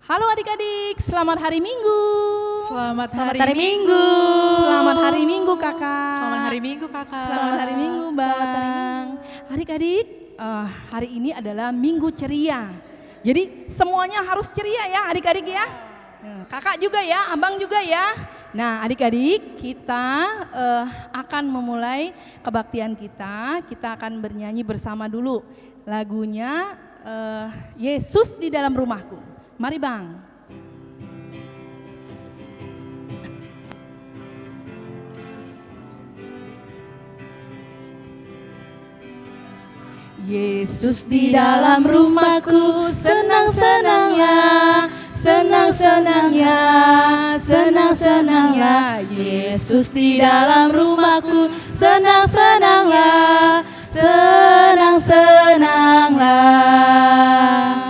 Halo adik-adik, selamat hari Minggu. Selamat Selamat hari hari Minggu. Minggu. Selamat hari Minggu kakak. Selamat hari Minggu kakak. Selamat hari Minggu bang. Selamat hari Minggu. Adik-adik, hari ini adalah Minggu ceria. Jadi semuanya harus ceria ya adik-adik ya. Kakak juga ya, abang juga ya. Nah adik-adik kita akan memulai kebaktian kita. Kita akan bernyanyi bersama dulu lagunya Yesus di dalam rumahku. Mari bang. Yesus di dalam rumahku, senang-senangnya, senang-senangnya, senang-senangnya. Yesus di dalam rumahku, senang-senanglah, senang-senanglah.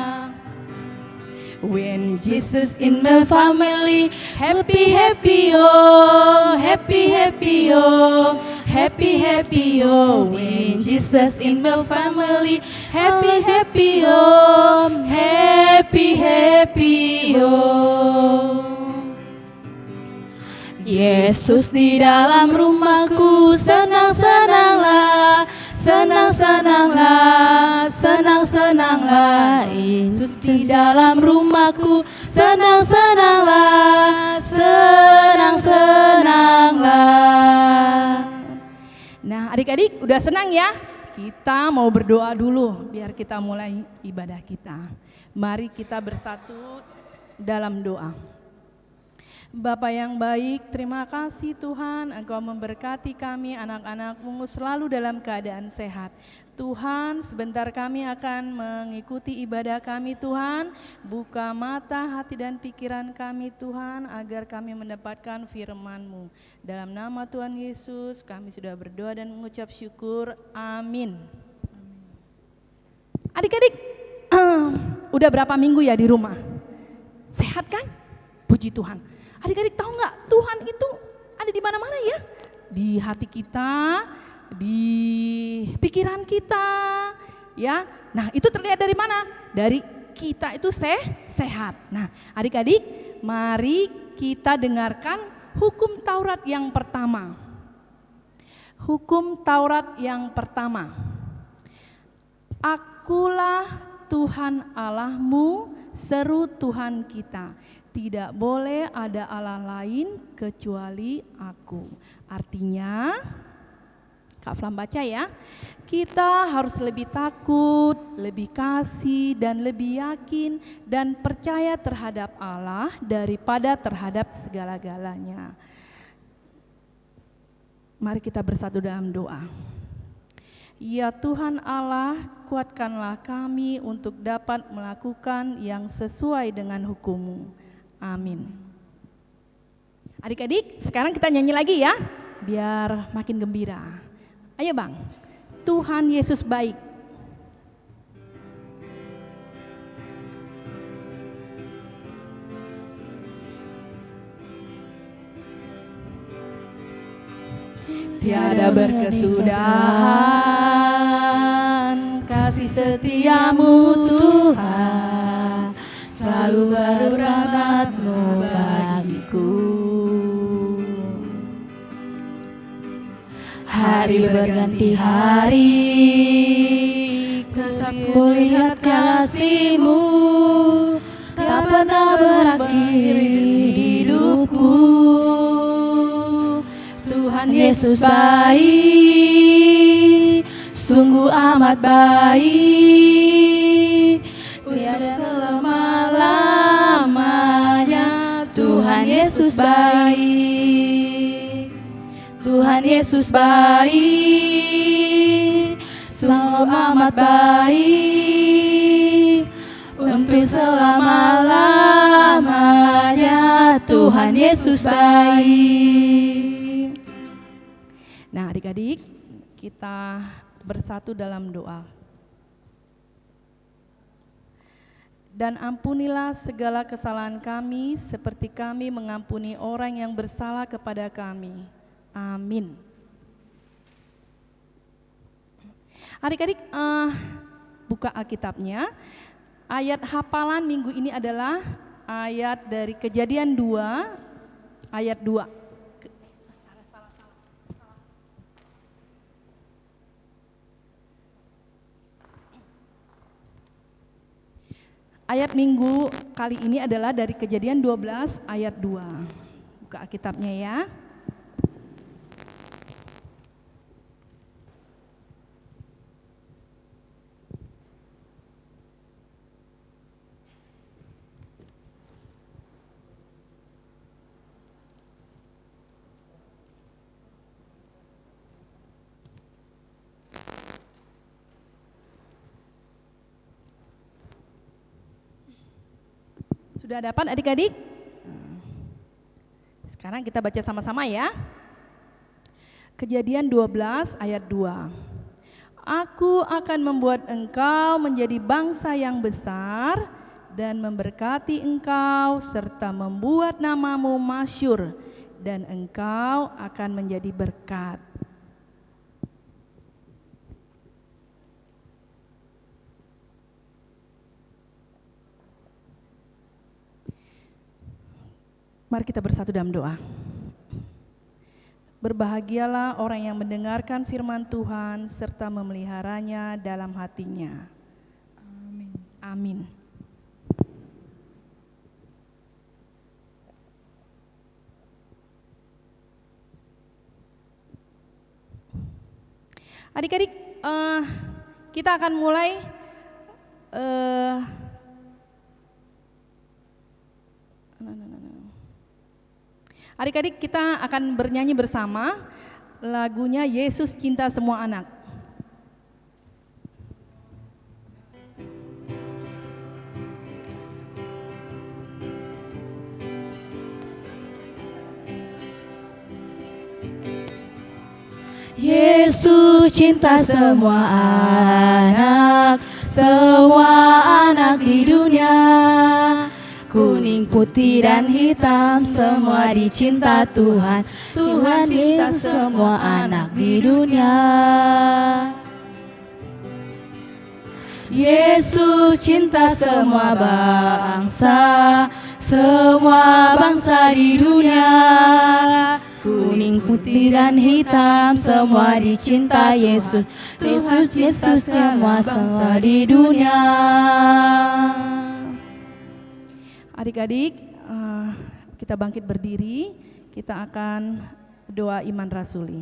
When Jesus in my family, happy happy oh, happy happy oh, happy happy oh. When Jesus in my family, happy happy oh, happy happy oh. Yesus di dalam rumahku, senang-senanglah, senang-senanglah, senang-senanglah. Yesus di dalam rumahku, senang-senanglah, senang-senanglah. Nah adik-adik udah senang ya? Kita mau berdoa dulu biar kita mulai ibadah kita. Mari kita bersatu dalam doa. Bapa yang baik, terima kasih Tuhan Engkau memberkati kami anak-anak-Mu selalu dalam keadaan sehat. Tuhan, sebentar kami akan mengikuti ibadah kami Tuhan. Buka mata, hati dan pikiran kami Tuhan agar kami mendapatkan firman-Mu. Dalam nama Tuhan Yesus kami sudah berdoa dan mengucap syukur. Amin. Adik-adik, udah berapa minggu ya di rumah? Sehat kan? Puji Tuhan. Adik-adik tahu nggak Tuhan itu ada di mana-mana ya? Di hati kita, di pikiran kita, ya. Nah itu terlihat dari mana? Dari kita itu sehat. Nah adik-adik mari kita dengarkan hukum Taurat yang pertama. Hukum Taurat yang pertama. Akulah Tuhan Allahmu, seru Tuhan kita. Tidak boleh ada Allah lain kecuali aku. Artinya, Kak Flam baca ya, kita harus lebih takut, lebih kasih dan lebih yakin dan percaya terhadap Allah daripada terhadap segala-galanya. Mari kita bersatu dalam doa. Ya Tuhan Allah, kuatkanlah kami untuk dapat melakukan yang sesuai dengan hukum-Mu. Amin. Adik-adik, sekarang kita nyanyi lagi ya, biar makin gembira. Ayo bang, Tuhan Yesus baik. Tiada berkesudahan kasih setiamu Tuhan, selalu baru rahmat-Mu bagiku. Hari berganti hari, tetap kulihat kasih-Mu, tak pernah berakhir hidupku. Tuhan Yesus baik, sungguh amat baik, tiada selama-lamanya. Tuhan Yesus baik, Tuhan Yesus baik, sungguh amat baik, untuk selama-lamanya. Tuhan Yesus baik. Nah adik-adik, kita bersatu dalam doa. Dan ampunilah segala kesalahan kami seperti kami mengampuni orang yang bersalah kepada kami. Amin. Adik-adik buka Alkitabnya. Ayat hafalan minggu ini adalah ayat dari Kejadian 2 ayat 2. Ayat minggu kali ini adalah dari Kejadian 12 ayat 2. Buka Alkitabnya ya. Sudah dapat adik-adik? Sekarang kita baca sama-sama ya. Kejadian 12 ayat 2. Aku akan membuat engkau menjadi bangsa yang besar dan memberkati engkau serta membuat namamu masyhur dan engkau akan menjadi berkat. Mari kita bersatu dalam doa. Berbahagialah orang yang mendengarkan firman Tuhan serta memeliharanya dalam hatinya. Amin. Amin. Adik-adik, kita akan mulai adik-adik, kita akan bernyanyi bersama lagunya Yesus Cinta Semua Anak. Yesus cinta semua anak di dunia. Kuning, putih, dan hitam semua dicinta Tuhan. Tuhan cinta semua anak di dunia. Yesus cinta semua bangsa di dunia. Kuning, putih, dan hitam semua dicinta Yesus. Yesus semua di dunia. Adik-adik, kita bangkit berdiri, kita akan doa iman rasuli.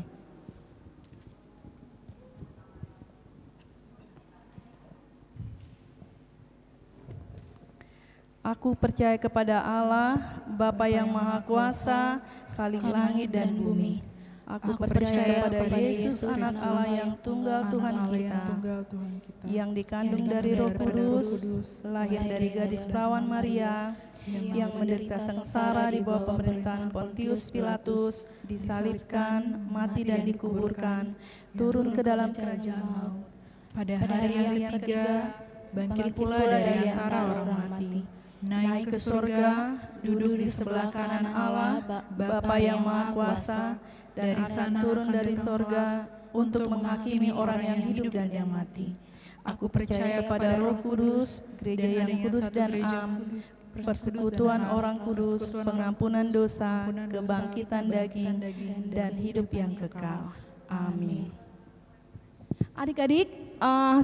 Aku percaya kepada Allah, Bapa yang Maha Kuasa, Khalik langit dan bumi. Aku percaya kepada Yesus, anak Allah yang tunggal Tuhan kita, yang dikandung dari Roh Kudus, lahir dari gadis perawan Maria, yang menderita sengsara di bawah pemerintahan Pontius Pilatus, disalibkan, mati dan dikuburkan, turun ke dalam kerajaan maut. Pada hari yang ketiga, bangkit pula dari antara orang mati, naik ke surga, duduk di sebelah kanan Allah, Bapa yang Maha Kuasa, dari sana turun dari surga untuk menghakimi orang yang hidup dan yang mati. Aku percaya pada Roh Kudus, gereja yang kudus dan am, persekutuan orang kudus, pengampunan dosa, kebangkitan daging, dan hidup yang kekal. Amin. Adik-adik,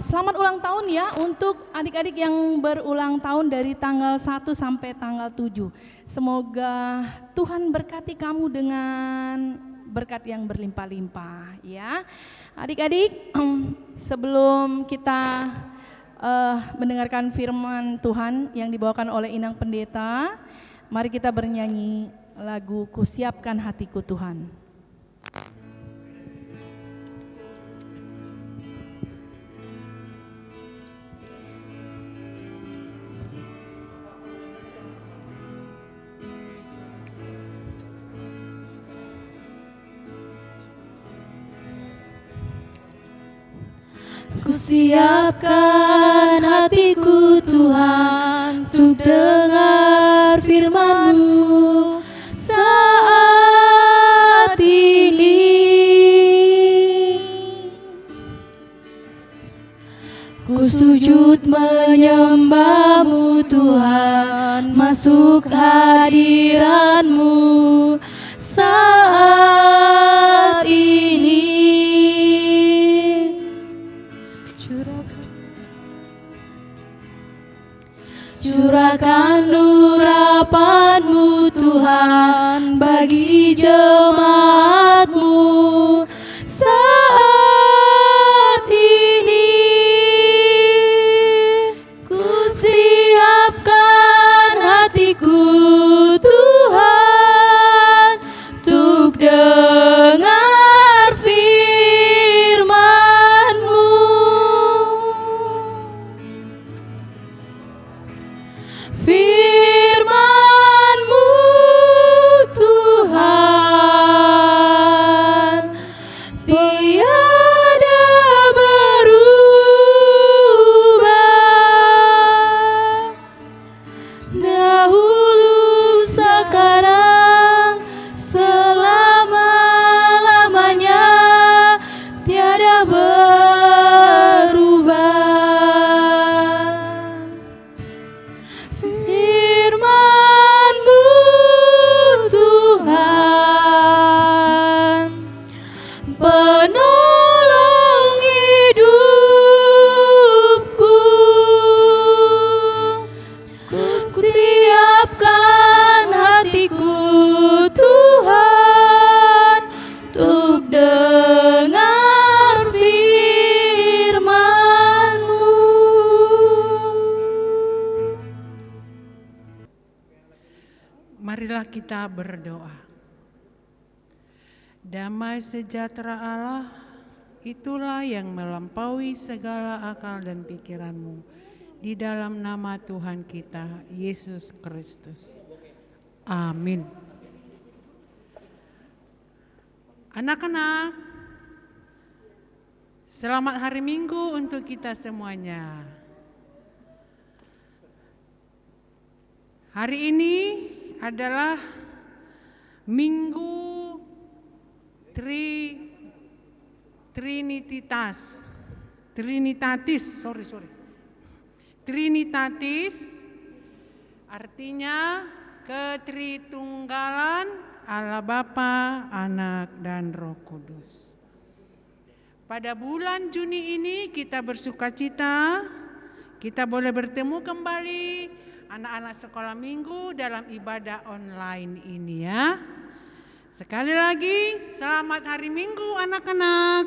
selamat ulang tahun ya untuk adik-adik yang berulang tahun dari tanggal 1 sampai tanggal 7. Semoga Tuhan berkati kamu dengan berkat yang berlimpah-limpah ya. Adik-adik, sebelum kita mendengarkan firman Tuhan yang dibawakan oleh Inang Pendeta, mari kita bernyanyi lagu Kusiapkan Hatiku Tuhan. Kusiapkan hatiku Tuhan untuk dengar firman-Mu saat ini. Ku sujud menyembah-Mu Tuhan masuk hadirat-Mu saat ini. Curahkan urapan-Mu Tuhan bagi jemaat-Mu saat ini. Ku siapkan hatiku Tuhan untuk dengar firman-Mu. Firman-Mu Tuhan tiada berubah, dahulu sekarang selama-lamanya tiada berubah. Firman-Mu Tuhan penolong hidupku. Ku siapkan hatiku Tuhan untuk dengar firman-Mu. Marilah kita berdoa. Damai sejahtera Allah, itulah yang melampaui segala akal dan pikiran-Mu. Di dalam nama Tuhan kita, Yesus Kristus. Amin. Anak-anak, selamat hari Minggu untuk kita semuanya. Hari ini adalah Minggu Trinitatis, artinya ketritunggalan Allah Bapa, Anak, dan Roh Kudus. Pada bulan Juni ini kita bersukacita, kita boleh bertemu kembali anak-anak sekolah minggu dalam ibadah online ini ya. Sekali lagi, selamat hari Minggu anak-anak.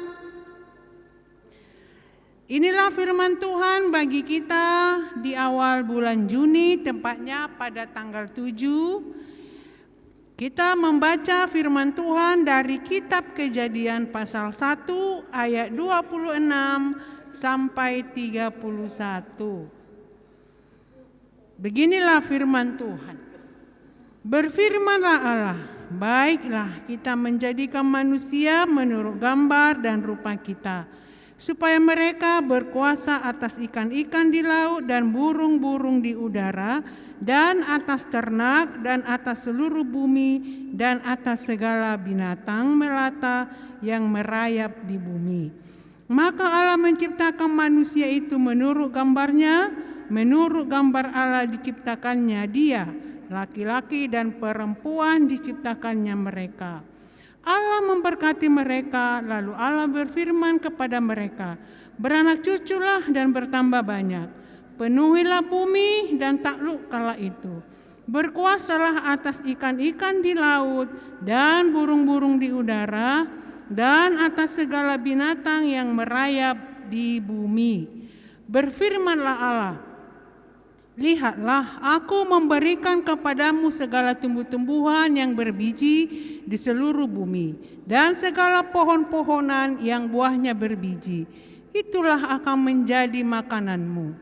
Inilah firman Tuhan bagi kita di awal bulan Juni, tepatnya pada tanggal 7. Kita membaca firman Tuhan dari kitab Kejadian pasal 1 ayat 26 sampai 31. Beginilah firman Tuhan. Berfirmanlah Allah, baiklah kita menjadikan manusia menurut gambar dan rupa kita, supaya mereka berkuasa atas ikan-ikan di laut dan burung-burung di udara, dan atas ternak, dan atas seluruh bumi, dan atas segala binatang melata yang merayap di bumi. Maka Allah menciptakan manusia itu menurut gambarnya, menurut gambar Allah diciptakannya dia, laki-laki dan perempuan diciptakannya mereka. Allah memberkati mereka, lalu Allah berfirman kepada mereka, beranak cuculah dan bertambah banyak, penuhilah bumi dan taklukkanlah itu. Berkuasalah atas ikan-ikan di laut dan burung-burung di udara, dan atas segala binatang yang merayap di bumi. Berfirmanlah Allah, lihatlah, aku memberikan kepadamu segala tumbuh-tumbuhan yang berbiji di seluruh bumi, dan segala pohon-pohonan yang buahnya berbiji. Itulah akan menjadi makananmu.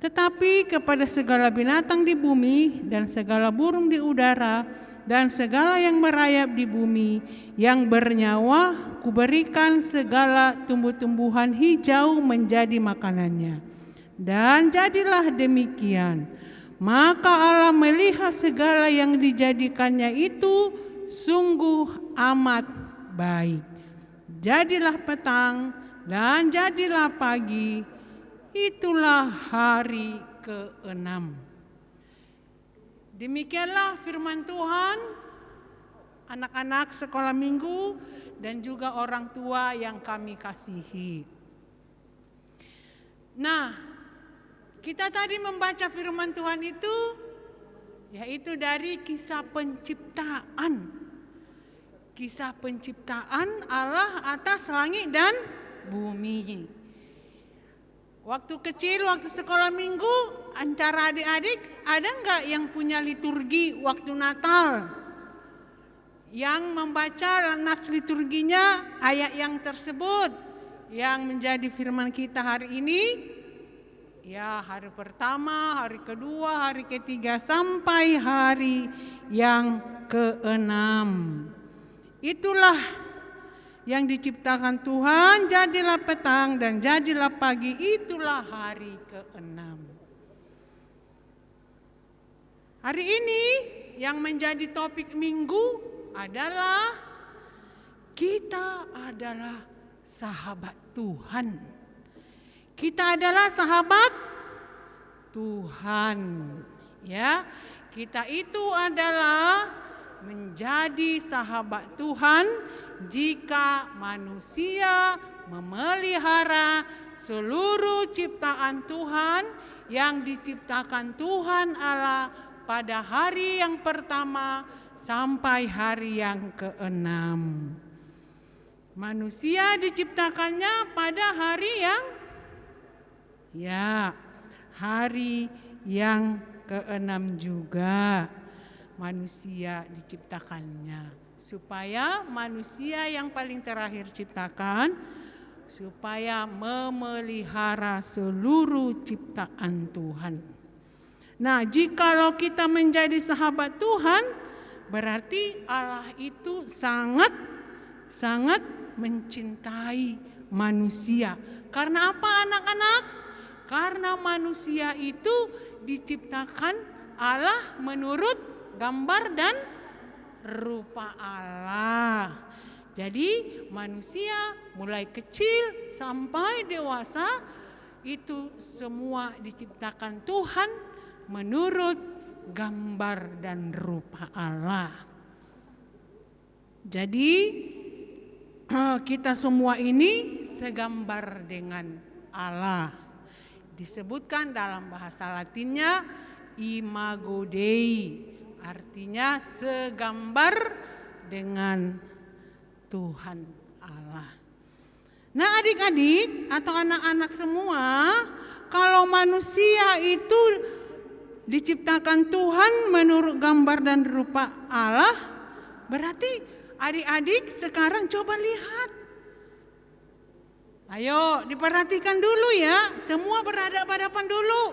Tetapi kepada segala binatang di bumi, dan segala burung di udara, dan segala yang merayap di bumi, yang bernyawa, kuberikan segala tumbuh-tumbuhan hijau menjadi makanannya. Dan jadilah demikian. Maka Allah melihat segala yang dijadikannya itu sungguh amat baik. Jadilah petang dan jadilah pagi, itulah hari ke-6. Demikianlah firman Tuhan, anak-anak sekolah minggu dan juga orang tua yang kami kasihi. Nah, kita tadi membaca firman Tuhan itu, yaitu dari kisah penciptaan. Kisah penciptaan Allah atas langit dan bumi. Waktu kecil, waktu sekolah minggu, antara adik-adik ada enggak yang punya liturgi waktu Natal? Yang membaca nas liturginya ayat yang tersebut yang menjadi firman kita hari ini. Ya, hari pertama, hari kedua, hari ketiga sampai hari yang ke-6. Itulah yang diciptakan Tuhan, jadilah petang dan jadilah pagi, itulah hari ke-6. Hari ini yang menjadi topik minggu adalah kita adalah sahabat Tuhan. Kita adalah sahabat Tuhan. Ya, kita itu adalah menjadi sahabat Tuhan jika manusia memelihara seluruh ciptaan Tuhan yang diciptakan Tuhan Allah pada hari yang pertama sampai hari yang ke-6. Manusia diciptakannya pada hari yang ke-6 juga manusia diciptakannya. Supaya manusia yang paling terakhir ciptakan, supaya memelihara seluruh ciptaan Tuhan. Nah, jikalau kita menjadi sahabat Tuhan, berarti Allah itu sangat mencintai manusia. Karena apa, anak-anak? Karena manusia itu diciptakan Allah menurut gambar dan rupa Allah. Jadi manusia mulai kecil sampai dewasa itu semua diciptakan Tuhan menurut gambar dan rupa Allah. Jadi kita semua ini segambar dengan Allah. Disebutkan dalam bahasa Latinnya imago Dei, artinya segambar dengan Tuhan Allah. Nah, adik-adik atau anak-anak semua, kalau manusia itu diciptakan Tuhan menurut gambar dan rupa Allah, berarti adik-adik sekarang coba lihat. Ayo diperhatikan dulu ya, semua berhadapan-hadapan dulu.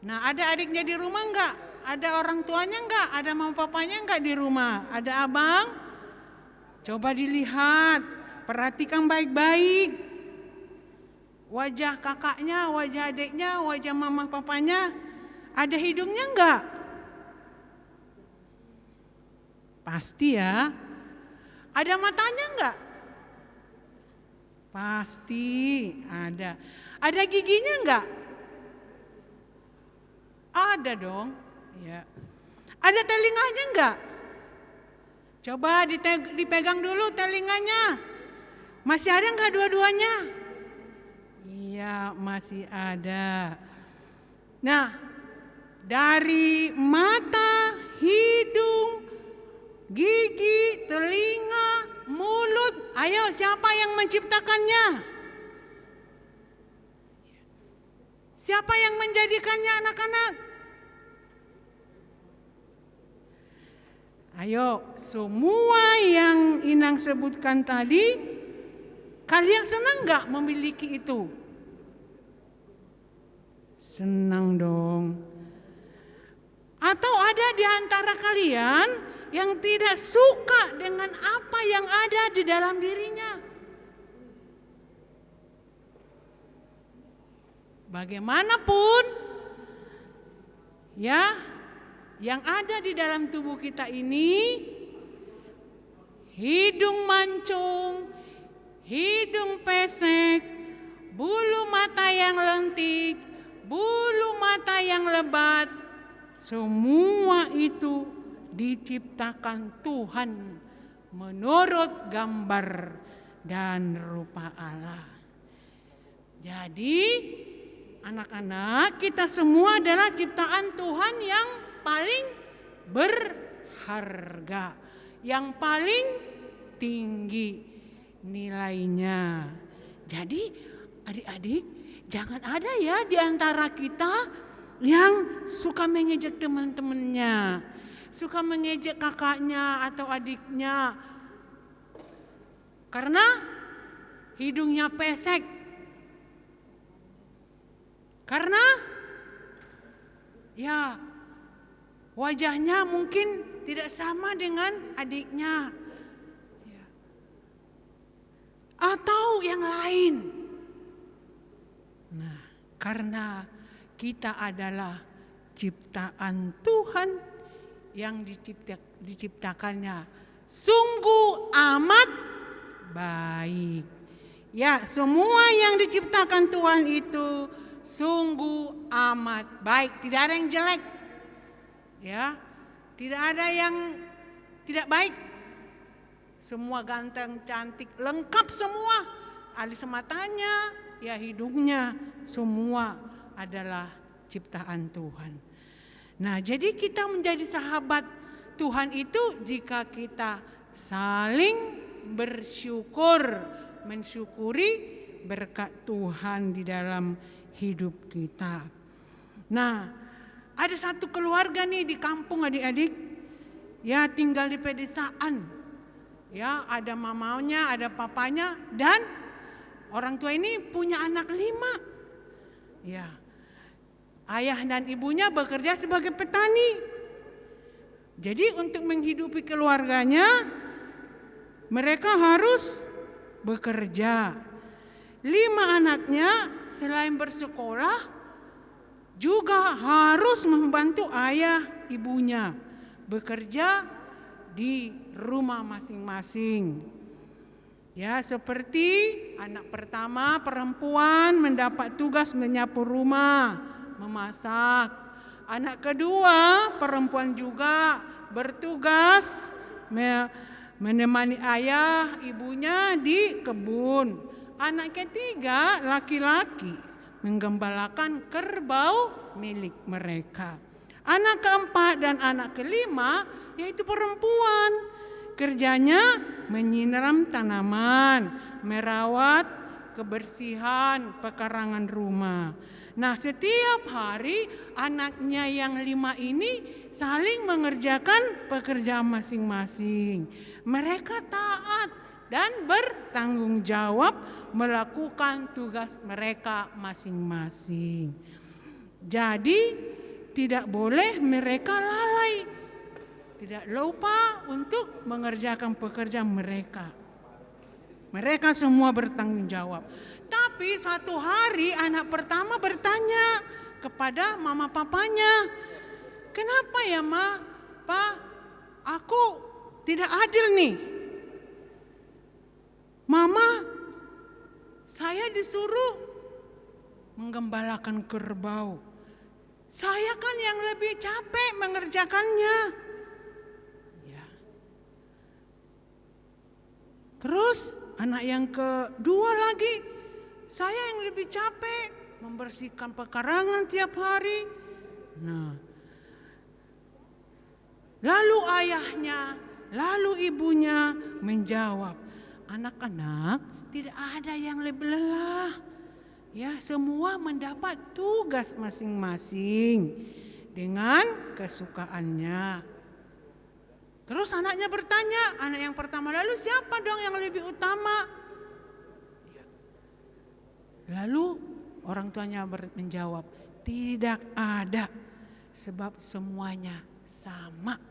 Nah, ada adiknya di rumah enggak? Ada orang tuanya enggak? Ada mama papanya enggak di rumah? Ada abang? Coba dilihat, perhatikan baik-baik. Wajah kakaknya, wajah adiknya, wajah mama papanya, ada hidungnya enggak? Pasti ya. Ada matanya enggak? Pasti ada. Ada giginya enggak? Ada dong. Ya. Ada telinganya enggak? Coba dipegang dulu telinganya. Masih ada enggak dua-duanya? Iya, masih ada. Nah, dari mata, hidung, gigi, telinga, mulut, ayo siapa yang menciptakannya? Siapa yang menjadikannya, anak-anak? Ayo, semua yang Inang sebutkan tadi, kalian senang gak memiliki itu? Senang dong. Atau ada di antara kalian yang tidak suka dengan apa yang ada di dalam dirinya? Bagaimanapun, ya, yang ada di dalam tubuh kita ini, hidung mancung, hidung pesek, bulu mata yang lentik, bulu mata yang lebat, semua itu diciptakan Tuhan menurut gambar dan rupa Allah. Jadi anak-anak, kita semua adalah ciptaan Tuhan yang paling berharga, yang paling tinggi nilainya. Jadi adik-adik, jangan ada ya di antara kita yang suka mengejek teman-temannya, suka mengejek kakaknya atau adiknya karena hidungnya pesek, karena ya wajahnya mungkin tidak sama dengan adiknya, atau yang lain. Nah, karena kita adalah ciptaan Tuhan yang diciptakannya sungguh amat baik. Ya, semua yang diciptakan Tuhan itu sungguh amat baik. Tidak ada yang jelek. Ya, tidak ada yang tidak baik. Semua ganteng, cantik, lengkap semua. Alis matanya, ya hidungnya, semua adalah ciptaan Tuhan. Nah, jadi kita menjadi sahabat Tuhan itu jika kita saling bersyukur, mensyukuri berkat Tuhan di dalam hidup kita. Nah, ada satu keluarga nih di kampung adik-adik, ya tinggal di pedesaan. Ya, ada mamanya, ada papanya, dan orang tua ini punya anak 5. Ya, ayah dan ibunya bekerja sebagai petani. Jadi untuk menghidupi keluarganya, mereka harus bekerja. 5 anaknya selain bersekolah, juga harus membantu ayah ibunya bekerja di rumah masing-masing. Ya, seperti anak pertama perempuan mendapat tugas menyapu rumah, memasak. Anak kedua perempuan juga bertugas menemani ayah ibunya di kebun. Anak ketiga laki-laki menggembalakan kerbau milik mereka. Anak keempat dan anak kelima yaitu perempuan, kerjanya menyiram tanaman, merawat kebersihan pekarangan rumah. Nah, setiap hari anaknya yang 5 ini saling mengerjakan pekerjaan masing-masing. Mereka taat dan bertanggung jawab melakukan tugas mereka masing-masing. Jadi tidak boleh mereka lalai, tidak lupa untuk mengerjakan pekerjaan mereka. Mereka semua bertanggung jawab. Tapi suatu hari anak pertama bertanya kepada mama papanya, "Kenapa ya ma, pa, aku tidak adil nih. Mama, saya disuruh menggembalakan kerbau. Saya kan yang lebih capek mengerjakannya." Ya. Terus anak yang kedua lagi, "Saya yang lebih capek membersihkan pekarangan tiap hari." Nah, lalu ayahnya, lalu ibunya menjawab, "Anak-anak, tidak ada yang lebih lelah. Ya, semua mendapat tugas masing-masing dengan kesukaannya." Terus anaknya bertanya, anak yang pertama, "Lalu siapa dong yang lebih utama?" Lalu orang tuanya menjawab, "Tidak ada, sebab semuanya sama.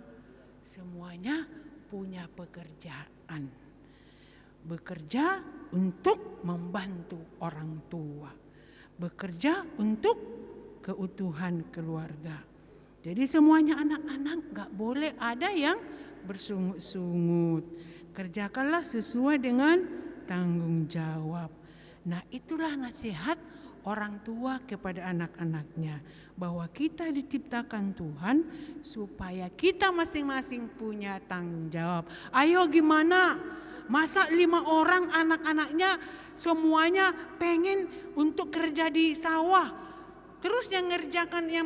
Semuanya punya pekerjaan. Bekerja untuk membantu orang tua. Bekerja untuk keutuhan keluarga." Jadi semuanya anak-anak, gak boleh ada yang bersungut-sungut. Kerjakanlah sesuai dengan tanggung jawab. Nah, itulah nasihat orang tua kepada anak-anaknya bahwa kita diciptakan Tuhan supaya kita masing-masing punya tanggung jawab. Ayo gimana? Masa 5 orang anak-anaknya semuanya pengen untuk kerja di sawah? Terus yang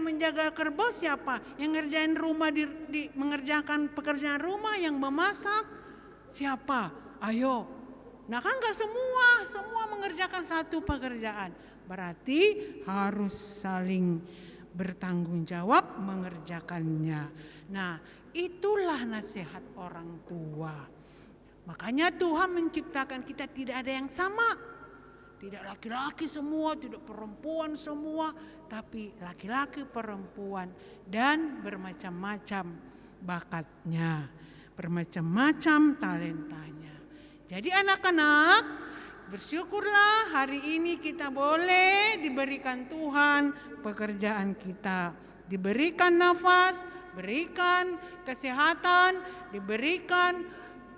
menjaga kerbau siapa? Yang ngerjain rumah mengerjakan pekerjaan rumah, yang memasak siapa? Ayo. Nah kan gak semua mengerjakan satu pekerjaan. Berarti harus saling bertanggung jawab mengerjakannya. Nah itulah nasihat orang tua. Makanya Tuhan menciptakan kita tidak ada yang sama. Tidak laki-laki semua, tidak perempuan semua, tapi laki-laki, perempuan, dan bermacam-macam bakatnya, bermacam-macam talentanya. Jadi anak-anak, bersyukurlah hari ini kita boleh diberikan Tuhan pekerjaan kita. Diberikan nafas, berikan kesehatan, diberikan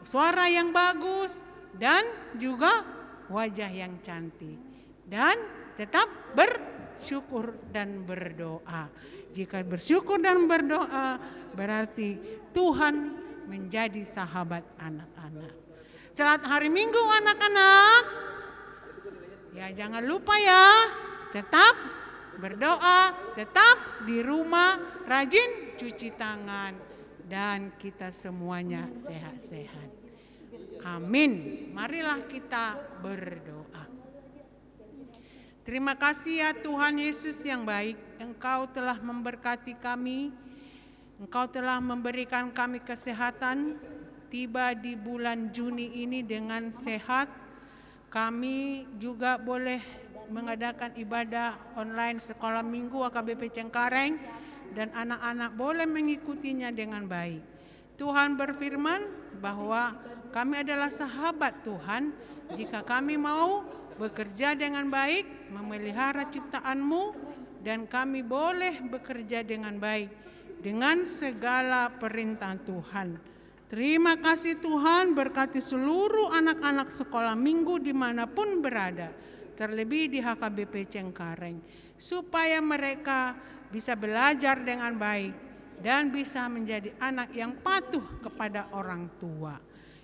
suara yang bagus, dan juga wajah yang cantik. Dan tetap bersyukur dan berdoa. Jika bersyukur dan berdoa berarti Tuhan menjadi sahabat anak-anak. Selamat hari Minggu anak-anak. Ya jangan lupa ya, tetap berdoa, tetap di rumah, rajin cuci tangan, dan kita semuanya sehat-sehat. Amin. Marilah kita berdoa. Terima kasih ya Tuhan Yesus yang baik. Engkau telah memberkati kami. Engkau telah memberikan kami kesehatan. Tiba di bulan Juni ini dengan sehat. Kami juga boleh mengadakan ibadah online sekolah minggu AKBP Cengkareng. Dan anak-anak boleh mengikutinya dengan baik. Tuhan berfirman bahwa kami adalah sahabat Tuhan jika kami mau bekerja dengan baik, memelihara ciptaan-Mu, dan kami boleh bekerja dengan baik dengan segala perintah Tuhan. Terima kasih Tuhan, berkati seluruh anak-anak sekolah minggu dimanapun berada, terlebih di HKBP Cengkareng, supaya mereka bisa belajar dengan baik dan bisa menjadi anak yang patuh kepada orang tua.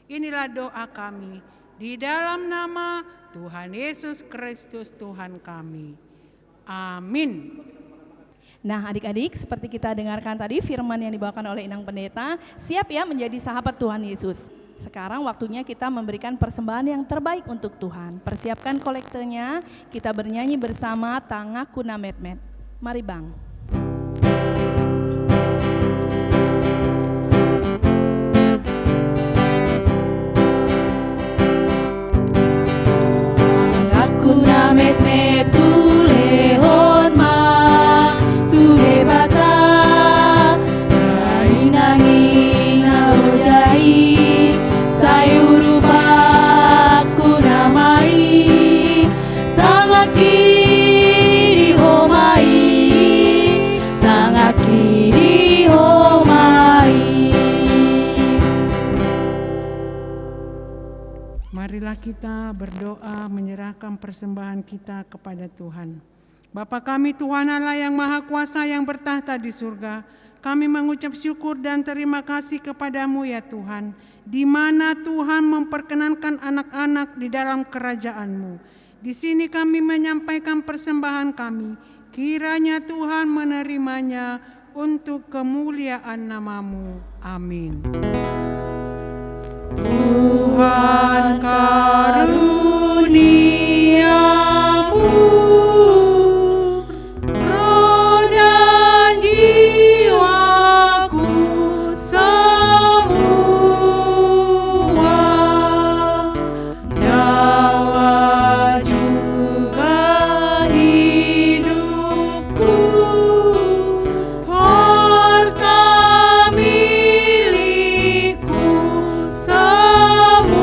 Inilah doa kami di dalam nama Tuhan Yesus Kristus Tuhan kami. Amin. Nah adik-adik, seperti kita dengarkan tadi firman yang dibawakan oleh Inang Pendeta, siap ya menjadi sahabat Tuhan Yesus. Sekarang waktunya kita memberikan persembahan yang terbaik untuk Tuhan. Persiapkan kolektenya, kita bernyanyi bersama Tangakuna Metmet. Mari Bang. Kuna met tu lehon ma tu hebatra rainangi naujai sayurupa kuna mai tangaki di homai Marilah kita berdoa menyerahkan persembahan kita kepada Tuhan. Bapa kami Tuhan Allah yang Maha Kuasa yang bertahta di surga, kami mengucap syukur dan terima kasih kepadamu ya Tuhan, di mana Tuhan memperkenankan anak-anak di dalam kerajaan-Mu. Di sini kami menyampaikan persembahan kami, kiranya Tuhan menerimanya untuk kemuliaan nama-Mu. Amin. Tuhan karuniamu, roh dan jiwaku semua, nyawa juga hidupku, harta milikku semua.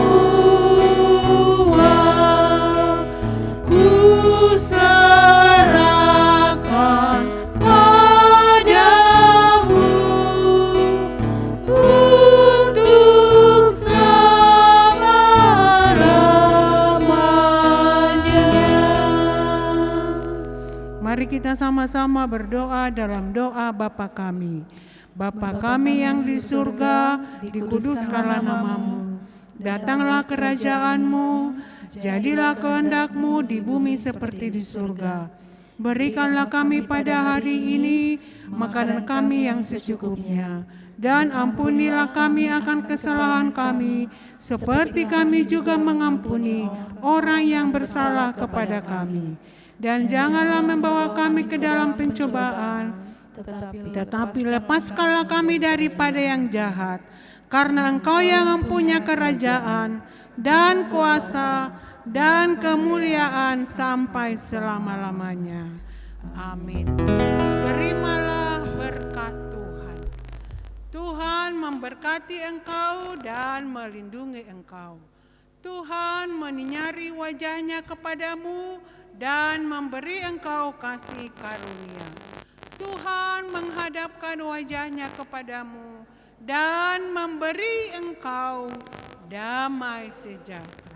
kita sama-sama berdoa dalam doa Bapa kami. Bapa kami yang di surga, dikuduskanlah namamu. Datanglah kerajaan-Mu, jadilah kehendak-Mu di bumi seperti di surga. Berikanlah kami pada hari ini makanan kami yang secukupnya. Dan ampunilah kami akan kesalahan kami, seperti kami juga mengampuni orang yang bersalah kepada kami. Dan janganlah membawa kami ke dalam pencobaan, tetapi lepaskanlah kami daripada yang jahat. Karena Engkau yang mempunyai kerajaan dan kuasa dan kemuliaan sampai selama-lamanya. Amin. Terimalah berkat Tuhan. Tuhan memberkati engkau dan melindungi engkau. Tuhan menyinari wajah-Nya kepadamu dan memberi engkau kasih karunia. Tuhan menghadapkan wajah-Nya kepadamu dan memberi engkau damai sejahtera.